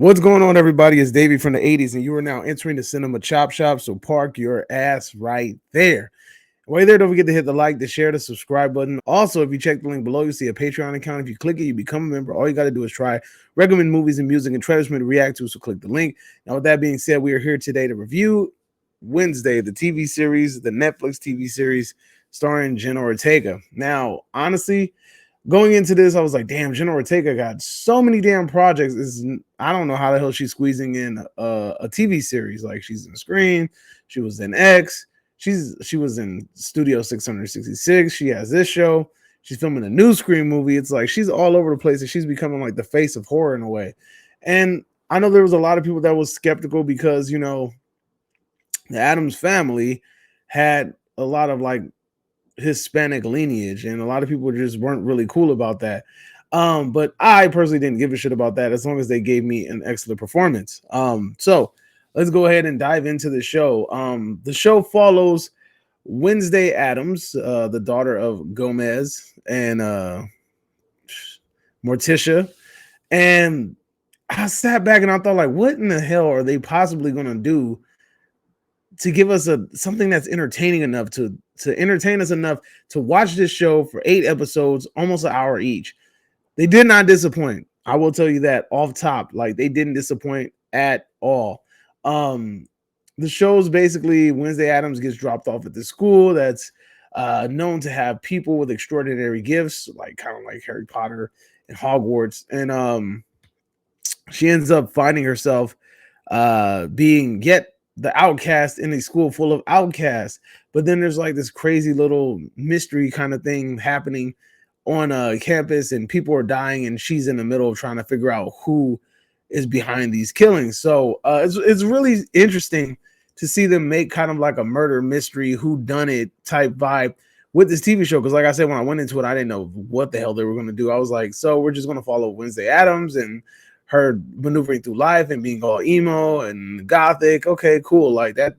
What's going on, everybody? It's Davey from the 80s, and you are now entering the Cinema Chop Shop, so park your ass right there. While you're there, don't forget to hit the like, the share, the subscribe button. Also, if you check the link below, you see a Patreon account. If you click it, you become a member. All you got to do is try recommend movies and music and trailers for me to react to, so click the link. Now, with that being said, we are here today to review Wednesday, the TV series, the Netflix TV series starring Jenna Ortega. Now, honestly, going into this, I was like, damn, Jenna Ortega got so many damn projects. I don't know how the hell she's squeezing in a TV series. Like, she's in Scream, she was in X, she was in Studio 666. She has this show. She's filming a new Scream movie. It's like she's all over the place, and she's becoming like the face of horror in a way. And I know there was a lot of people that was skeptical because the Adams family had a lot of like Hispanic lineage, and a lot of people just weren't really cool about that. But I personally didn't give a shit about that as long as they gave me an excellent performance. So let's go ahead and dive into the show. The show follows Wednesday Adams, the daughter of Gomez and Morticia. And I sat back and I thought, like, what in the hell are they possibly gonna do to give us something that's entertaining enough to entertain us enough to watch this show for 8 episodes, almost an hour each? They did not disappoint. I will tell you that off top. Like, they didn't disappoint at all. The show's basically Wednesday Adams gets dropped off at the school that's known to have people with extraordinary gifts, like kind of like Harry Potter and Hogwarts. And she ends up finding herself being yet the outcast in a school full of outcasts. But then there's like this crazy little mystery kind of thing happening on a campus, and people are dying, and she's in the middle of trying to figure out who is behind these killings. So it's really interesting to see them make kind of like a murder mystery, who done it type vibe with this TV show. Because like I said, when I went into it, I didn't know what the hell they were going to do. I was like, so we're just going to follow Wednesday Adams and her maneuvering through life and being all emo and gothic. Okay, cool. Like, that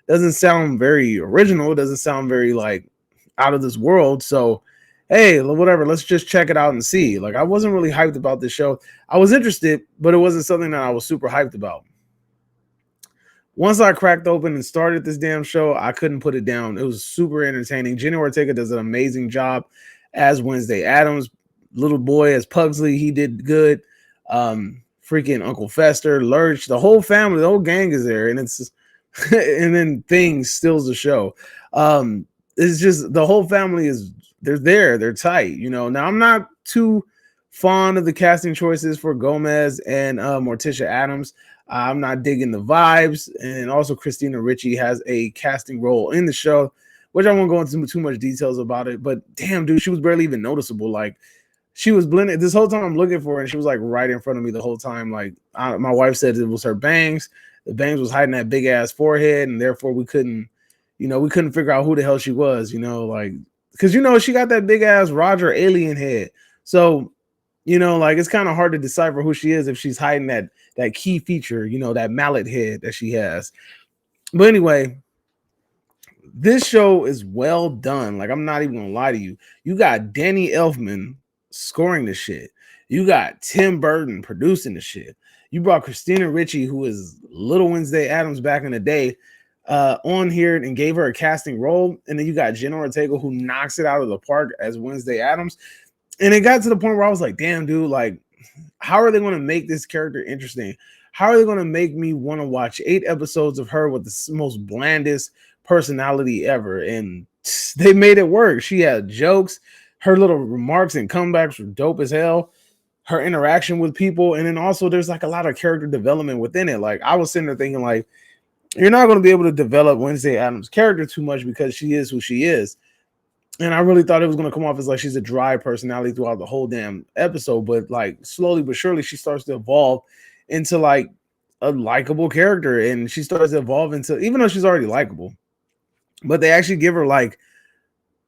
doesn't sound very original. It doesn't sound very like out of this world. So, hey, whatever, let's just check it out and see. Like, I wasn't really hyped about this show. I was interested, but it wasn't something that I was super hyped about. Once I cracked open and started this damn show, I couldn't put it down. It was super entertaining. Jenna Ortega does an amazing job as Wednesday Adams. Little boy as Pugsley, he did good. Freaking Uncle Fester, Lurch, the whole family, the whole gang is there, and it's and then Things steals the show. It's just the whole family is they're tight. Now I'm not too fond of the casting choices for Gomez and Morticia Adams. I'm not digging the vibes, and also Christina Ricci has a casting role in the show, which I won't go into too much details about it. But damn, dude, she was barely even noticeable. Like, she was blended this whole time. I'm looking for her, and she was like right in front of me the whole time. Like, my wife said it was her bangs. The bangs was hiding that big ass forehead, and therefore we couldn't figure out who the hell she was. Like, because she got that big ass Roger alien head. So, like, it's kind of hard to decipher who she is if she's hiding that key feature. That mallet head that she has. But anyway, this show is well done. Like, I'm not even gonna lie to you. You got Danny Elfman scoring the shit. You got Tim Burton producing the shit. You brought Christina Ricci, who is Little Wednesday Adams back in the day, on here and gave her a casting role. And then you got Jenna Ortega, who knocks it out of the park as Wednesday Adams. And it got to the point where I was like, damn, dude, like, how are they going to make this character interesting? How are they going to make me want to watch 8 episodes of her with the most blandest personality ever? And they made it work. She had jokes. Her little remarks and comebacks were dope as hell. Her interaction with people. And then also there's like a lot of character development within it. Like, I was sitting there thinking, like, you're not going to be able to develop Wednesday Adams' character too much because she is who she is. And I really thought it was going to come off as like she's a dry personality throughout the whole damn episode. But like, slowly but surely, she starts to evolve into like a likable character. And she starts to evolve into, even though she's already likable, but they actually give her like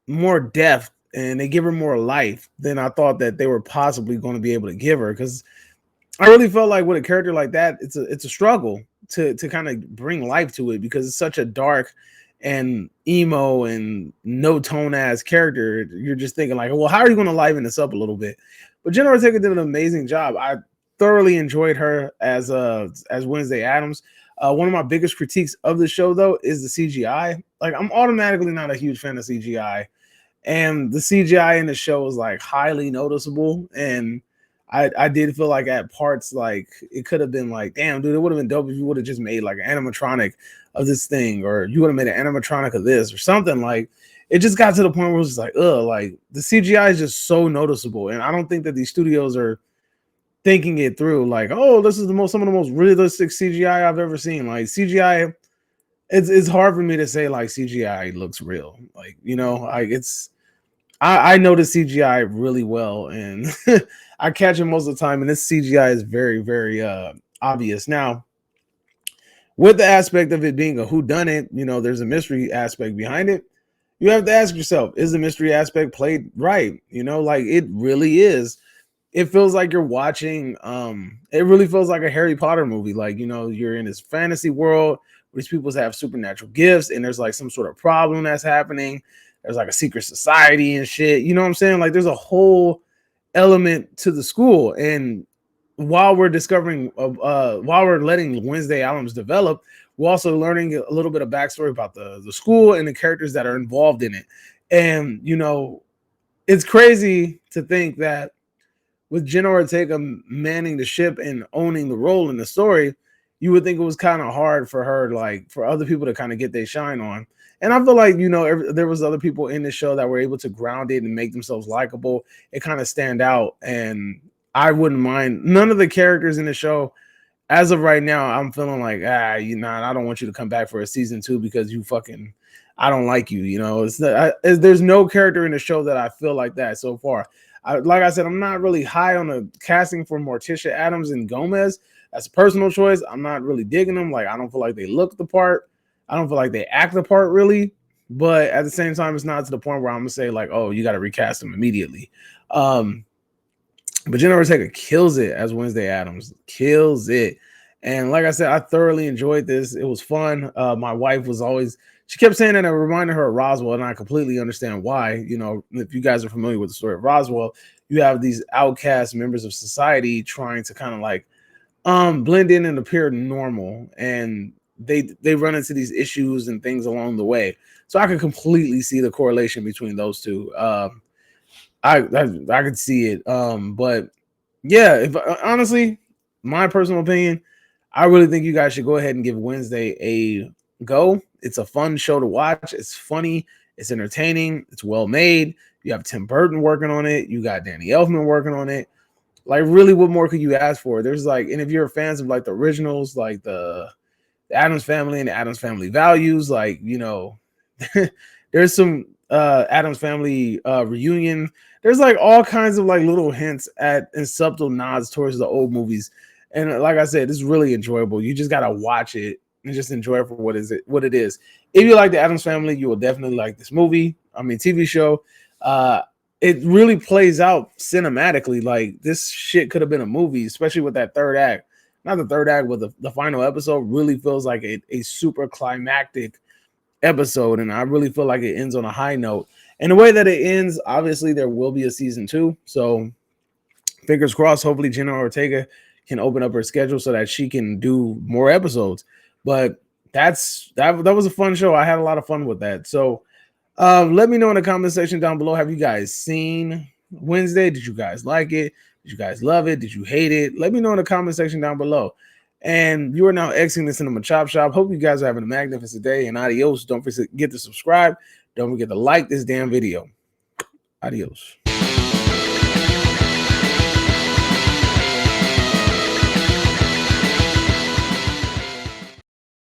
more depth and they give her more life than I thought that they were possibly going to be able to give her. Because I really felt like with a character like that, it's a struggle to kind of bring life to it, because it's such a dark and emo and no tone ass character. You're just thinking like, well, how are you going to liven this up a little bit? But Jenna Ortega did an amazing job. I thoroughly enjoyed her as Wednesday Addams. One of my biggest critiques of the show, though, is the CGI. Like, I'm automatically not a huge fan of CGI, and the CGI in the show is like highly noticeable. And I did feel like at parts, like it could have been like, damn, dude, it would have been dope if you would have just made like an animatronic of this thing, or you would have made an animatronic of this or something. Like, it just got to the point where it was just like, ugh, like the CGI is just so noticeable. And I don't think that these studios are thinking it through. Like, oh, this is some of the most realistic CGI I've ever seen. Like CGI, it's hard for me to say like CGI looks real. Like, you know, like I know the CGI really well, and I catch it most of the time, and this CGI is very, very obvious. Now, with the aspect of it being a whodunit, you know, there's a mystery aspect behind it. You have to ask yourself, is the mystery aspect played right? You know, like it really is. It feels like you're watching, it really feels like a Harry Potter movie. Like, you know, you're in this fantasy world where these people have supernatural gifts, and there's like some sort of problem that's happening. There's like a secret society and shit. You know what I'm saying? Like, there's a whole element to the school. And while we're discovering, while we're letting Wednesday Addams develop, we're also learning a little bit of backstory about the school and the characters that are involved in it. And, you know, it's crazy to think that with Jenna Ortega manning the ship and owning the role in the story, you would think it was kind of hard for her, like for other people to kind of get their shine on. And I feel like, you know, there was other people in the show that were able to ground it and make themselves likable. It kind of stand out. And I wouldn't mind none of the characters in the show. As of right now, I'm feeling like, you know, I don't want you to come back for a season 2 because you fucking, I don't like you. You know, there's no character in the show that I feel like that so far. Like I said, I'm not really high on the casting for Morticia Addams and Gomez. That's a personal choice. I'm not really digging them. Like, I don't feel like they look the part. I don't feel like they act the part really. But at the same time, it's not to the point where I'm gonna say like, oh, you got to recast them immediately. But Jenna Ortega kills it as Wednesday Addams, kills it. And like I said, I thoroughly enjoyed this. It was fun. My wife was always, she kept saying that it reminded her of Roswell, and I completely understand why. You know, if you guys are familiar with the story of Roswell, you have these outcast members of society trying to kind of like blend in and appear normal, and they run into these issues and things along the way. So I can completely see the correlation between those two. I could see it. But yeah, if honestly, my personal opinion, I really think you guys should go ahead and give Wednesday a go. It's a fun show to watch. It's funny. It's entertaining. It's well made. You have Tim Burton working on it. You got Danny Elfman working on it. Like, really, what more could you ask for? There's like, and if you're fans of like the originals, like the Addams Family and the Addams Family Values, like, you know, there's some Addams Family reunion. There's like all kinds of like little hints at and subtle nods towards the old movies. And like I said, it's really enjoyable. You just gotta watch it and just enjoy it for what it is. If you like the Addams Family, you will definitely like this movie. I mean, TV show. It really plays out cinematically. Like, this shit could have been a movie, especially with that third act. Not the third act, but the final episode really feels like a super climactic episode, and I really feel like it ends on a high note. And the way that it ends, obviously there will be a season 2, so fingers crossed. Hopefully Jenna Ortega can open up her schedule so that she can do more episodes. But that was a fun show. I had a lot of fun with that. So let me know in the comment section down below, have you guys seen Wednesday? Did you guys like it? Did you guys love it? Did you hate it? Let me know in the comment section down below. And you are now exiting the Cinema Chop Shop. Hope you guys are having a magnificent day, and adios. Don't forget to subscribe. Don't forget to like this damn video. Adios.